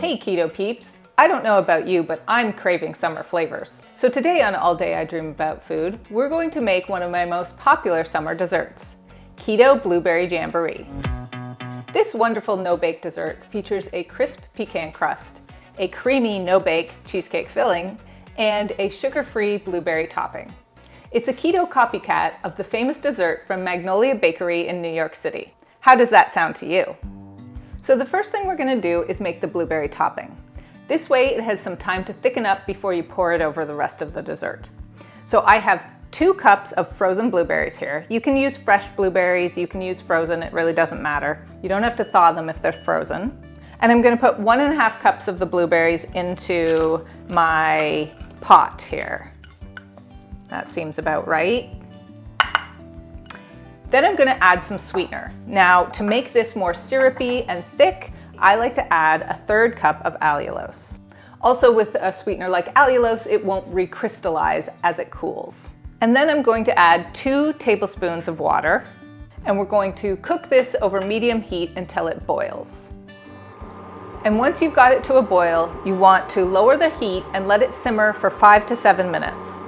Hey keto peeps! I don't know about you, but I'm craving summer flavors. So today on All Day I Dream About Food, we're going to make one of my most popular summer desserts, Keto Blueberry Jamboree. This wonderful no-bake dessert features a crisp pecan crust, a creamy no-bake cheesecake filling, and a sugar-free blueberry topping. It's a keto copycat of the famous dessert from Magnolia Bakery in New York City. How does that sound to you? So the first thing we're going to do is make the blueberry topping. This way it has some time to thicken up before you pour it over the rest of the dessert. So I have 2 cups of frozen blueberries here. You can use fresh blueberries, you can use frozen, it really doesn't matter. You don't have to thaw them if they're frozen. And I'm going to put 1.5 cups of the blueberries into my pot here. That seems about right. Then I'm going to add some sweetener. Now, to make this more syrupy and thick, I like to add 1/3 cup of allulose. Also, with a sweetener like allulose, it won't recrystallize as it cools. And then I'm going to add 2 tablespoons of water, and we're going to cook this over medium heat until it boils. And once you've got it to a boil, you want to lower the heat and let it simmer for 5 to 7 minutes.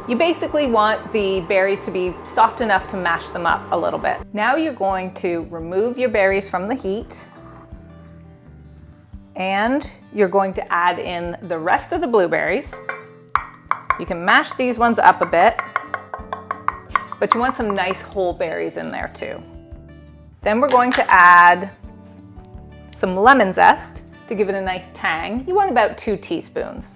You basically want the berries to be soft enough to mash them up a little bit. Now you're going to remove your berries from the heat, and you're going to add in the rest of the blueberries. You can mash these ones up a bit, but you want some nice whole berries in there too. Then we're going to add some lemon zest to give it a nice tang. You want about 2 teaspoons.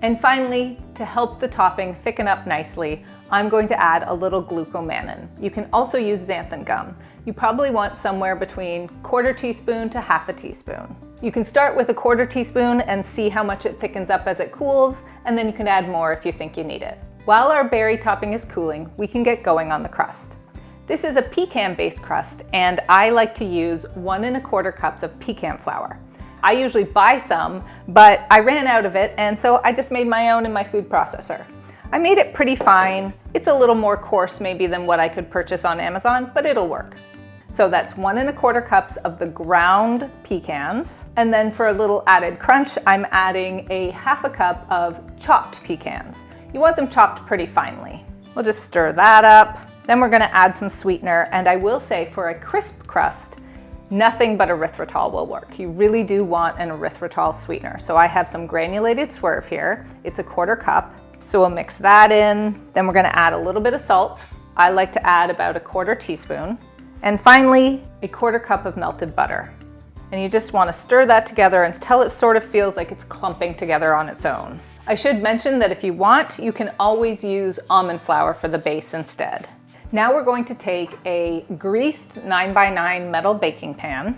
And finally, to help the topping thicken up nicely, I'm going to add a little glucomannan. You can also use xanthan gum. You probably want somewhere between 1/4 teaspoon to 1/2 teaspoon. You can start with 1/4 teaspoon and see how much it thickens up as it cools, and then you can add more if you think you need it. While our berry topping is cooling, we can get going on the crust. This is a pecan-based crust, and I like to use 1¼ cups of pecan flour. I usually buy some, but I ran out of it, and so I just made my own in my food processor. I made it pretty fine. It's a little more coarse maybe than what I could purchase on Amazon, but it'll work. So that's 1¼ cups of the ground pecans. And then for a little added crunch, I'm adding a 1/2 cup of chopped pecans. You want them chopped pretty finely. We'll just stir that up. Then we're gonna add some sweetener, and I will say for a crisp crust, nothing but erythritol will work. You really do want an erythritol sweetener. So I have some granulated swerve here. It's 1/4 cup. So we'll mix that in. Then we're gonna add a little bit of salt. I like to add about 1/4 teaspoon. And finally, 1/4 cup of melted butter. And you just wanna stir that together until it sort of feels like it's clumping together on its own. I should mention that if you want, you can always use almond flour for the base instead. Now we're going to take a greased 9x9 metal baking pan,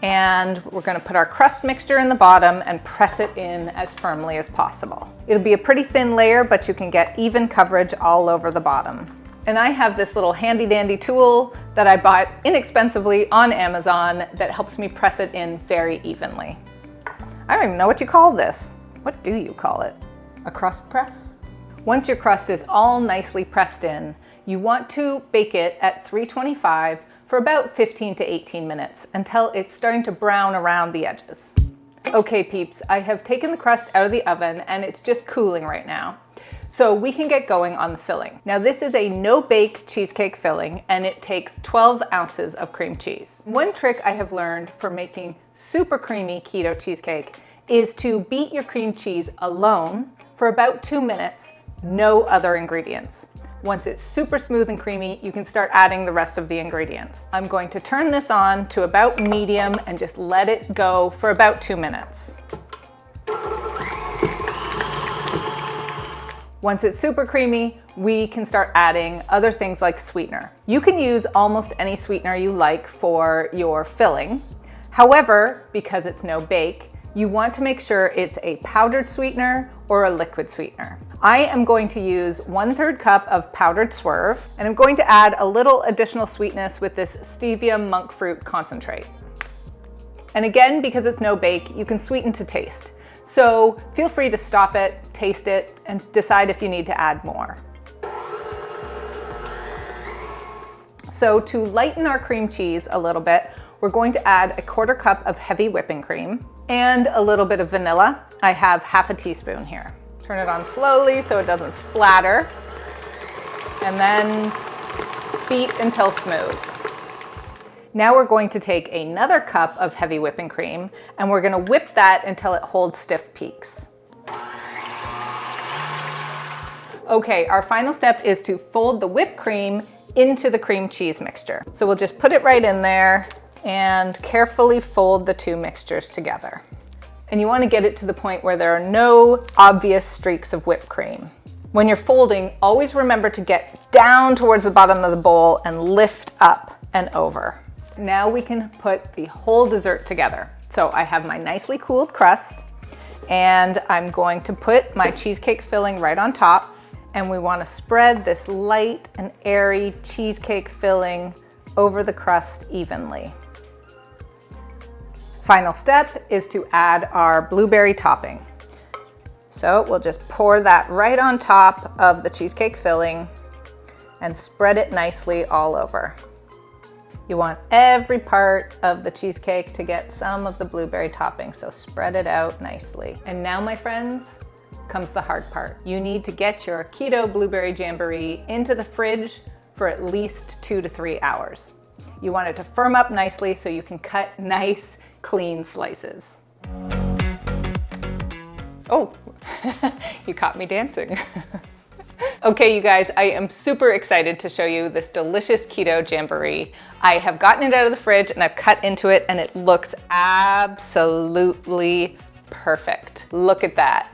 and we're going to put our crust mixture in the bottom and press it in as firmly as possible. It'll be a pretty thin layer, but you can get even coverage all over the bottom. And I have this little handy dandy tool that I bought inexpensively on Amazon that helps me press it in very evenly. I don't even know what you call this. What do you call it? A crust press? Once your crust is all nicely pressed in, you want to bake it at 325 for about 15 to 18 minutes until it's starting to brown around the edges. Okay peeps, I have taken the crust out of the oven and it's just cooling right now. So we can get going on the filling. Now this is a no-bake cheesecake filling, and it takes 12 ounces of cream cheese. One trick I have learned for making super creamy keto cheesecake is to beat your cream cheese alone for about 2 minutes, no other ingredients. Once it's super smooth and creamy, you can start adding the rest of the ingredients. I'm going to turn this on to about medium and just let it go for about 2 minutes. Once it's super creamy, we can start adding other things like sweetener. You can use almost any sweetener you like for your filling. However, because it's no bake, you want to make sure it's a powdered sweetener or a liquid sweetener. I am going to use 1/3 cup of powdered swerve, and I'm going to add a little additional sweetness with this stevia monk fruit concentrate. And again, because it's no bake, you can sweeten to taste. So feel free to stop it, taste it, and decide if you need to add more. So to lighten our cream cheese a little bit, We're going to add a 1/4 cup of heavy whipping cream and a little bit of vanilla. I have 1/2 teaspoon here. Turn it on slowly so it doesn't splatter. And then beat until smooth. Now we're going to take another cup of heavy whipping cream and we're going to whip that until it holds stiff peaks. Okay, our final step is to fold the whipped cream into the cream cheese mixture. So we'll just put it right in there and carefully fold the two mixtures together. And you want to get it to the point where there are no obvious streaks of whipped cream. When you're folding, always remember to get down towards the bottom of the bowl and lift up and over. Now we can put the whole dessert together. So I have my nicely cooled crust and I'm going to put my cheesecake filling right on top. And we want to spread this light and airy cheesecake filling over the crust evenly. Final step is to add our blueberry topping. So we'll just pour that right on top of the cheesecake filling and spread it nicely all over. You want every part of the cheesecake to get some of the blueberry topping, so spread it out nicely. And now, my friends, comes the hard part. You need to get your Keto Blueberry Jamboree into the fridge for at least 2 to 3 hours. You want it to firm up nicely so you can cut nice, clean slices. Oh, you caught me dancing. Okay, you guys, I am super excited to show you this delicious keto jamboree. I have gotten it out of the fridge and I've cut into it and it looks absolutely perfect. Look at that.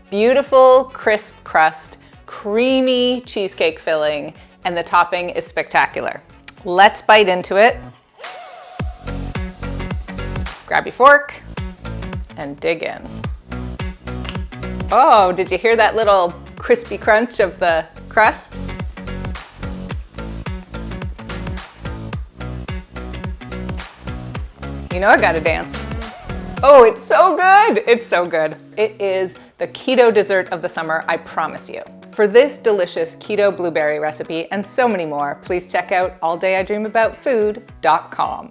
Beautiful, crisp crust, creamy cheesecake filling, and the topping is spectacular. Let's bite into it. Grab your fork and dig in. Oh, did you hear that little crispy crunch of the crust? You know I gotta dance. Oh, it's so good. It's so good. It is the keto dessert of the summer, I promise you. For this delicious keto blueberry recipe and so many more, please check out alldayidreamaboutfood.com.